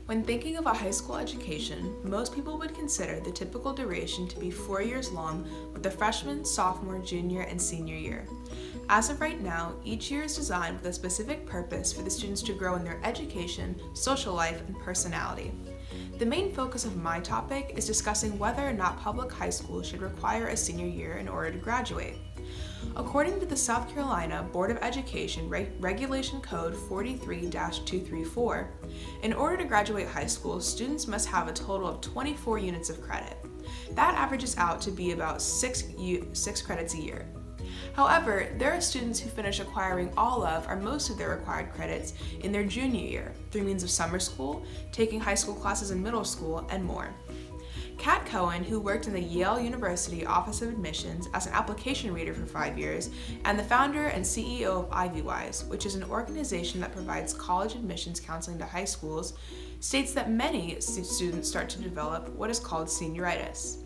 When thinking of a high school education, most people would consider the typical duration to be 4 years long, with the freshman, sophomore, junior, and senior year. As of right now, each year is designed with a specific purpose for the students to grow in their education, social life, and personality. The main focus of my topic is discussing whether or not public high schools should require a senior year in order to graduate. According to the South Carolina Board of Education Regulation Code 43-234, in order to graduate high school, students must have a total of 24 units of credit. That averages out to be about 6 credits a year. However, there are students who finish acquiring all of or most of their required credits in their junior year through means of summer school, taking high school classes in middle school, and more. Kat Cohen, who worked in the Yale University Office of Admissions as an application reader for 5 years, and the founder and CEO of IvyWise, which is an organization that provides college admissions counseling to high schools, states that many students start to develop what is called senioritis.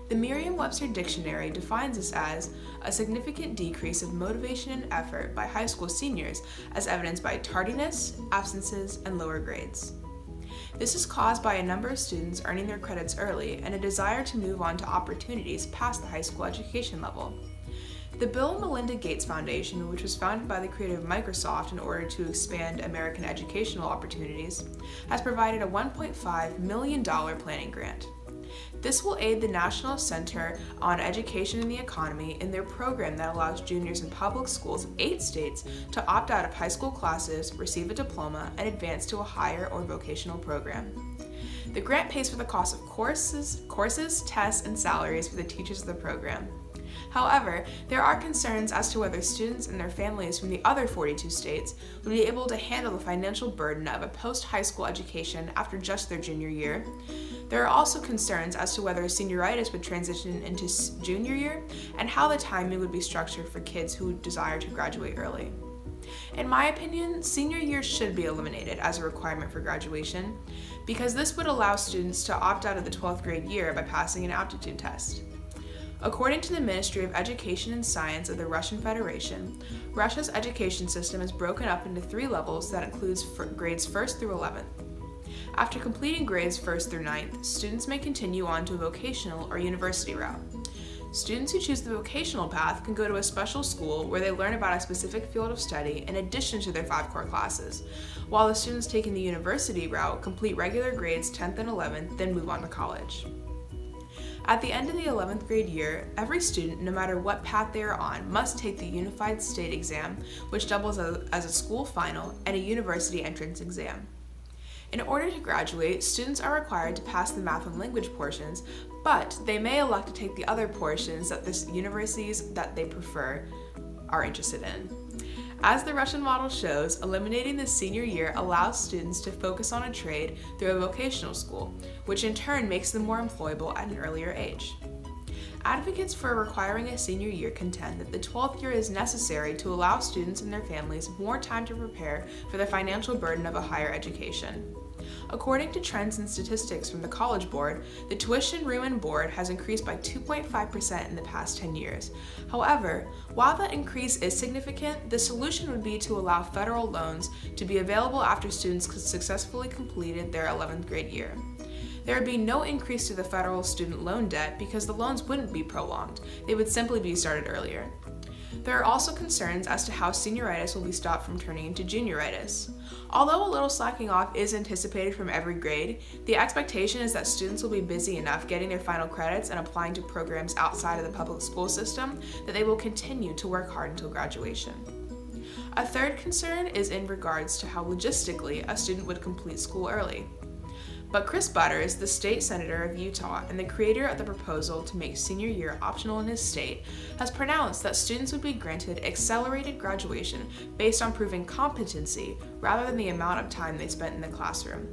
The Merriam-Webster Dictionary defines this as a significant decrease of motivation and effort by high school seniors, as evidenced by tardiness, absences, and lower grades. This is caused by a number of students earning their credits early and a desire to move on to opportunities past the high school education level. The Bill and Melinda Gates Foundation, which was founded by the creator of Microsoft in order to expand American educational opportunities, has provided a $1.5 million planning grant. This will aid the National Center on Education and the Economy in their program that allows juniors in public schools in 8 states to opt out of high school classes, receive a diploma, and advance to a higher or vocational program. The grant pays for the cost of courses, tests, and salaries for the teachers of the program. However, there are concerns as to whether students and their families from the other 42 states would be able to handle the financial burden of a post-high school education after just their junior year. There are also concerns as to whether senioritis would transition into junior year and how the timing would be structured for kids who desire to graduate early. In my opinion, senior year should be eliminated as a requirement for graduation because this would allow students to opt out of the 12th grade year by passing an aptitude test. According to the Ministry of Education and Science of the Russian Federation, Russia's education system is broken up into 3 levels that includes grades 1st through 11th. After completing grades 1st through 9th, students may continue on to a vocational or university route. Students who choose the vocational path can go to a special school where they learn about a specific field of study in addition to their 5 core classes, while the students taking the university route complete regular grades 10th and 11th, then move on to college. At the end of the 11th grade year, every student, no matter what path they are on, must take the Unified State Exam, which doubles as a school final, and a university entrance exam. In order to graduate, students are required to pass the math and language portions, but they may elect to take the other portions that the universities that they prefer are interested in. As the Russian model shows, eliminating the senior year allows students to focus on a trade through a vocational school, which in turn makes them more employable at an earlier age. Advocates for requiring a senior year contend that the 12th year is necessary to allow students and their families more time to prepare for the financial burden of a higher education. According to trends and statistics from the College Board, the tuition, room, and board has increased by 2.5% in the past 10 years. However, while that increase is significant, the solution would be to allow federal loans to be available after students successfully completed their 11th grade year. There would be no increase to the federal student loan debt because the loans wouldn't be prolonged. They would simply be started earlier. There are also concerns as to how senioritis will be stopped from turning into junioritis. Although a little slacking off is anticipated from every grade, the expectation is that students will be busy enough getting their final credits and applying to programs outside of the public school system that they will continue to work hard until graduation. A third concern is in regards to how logistically a student would complete school early. But Chris Butters, the state senator of Utah and the creator of the proposal to make senior year optional in his state, has pronounced that students would be granted accelerated graduation based on proving competency rather than the amount of time they spent in the classroom.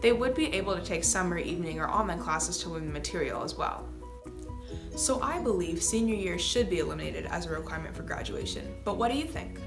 They would be able to take summer, evening, or online classes to learn the material as well. So I believe senior year should be eliminated as a requirement for graduation, but what do you think?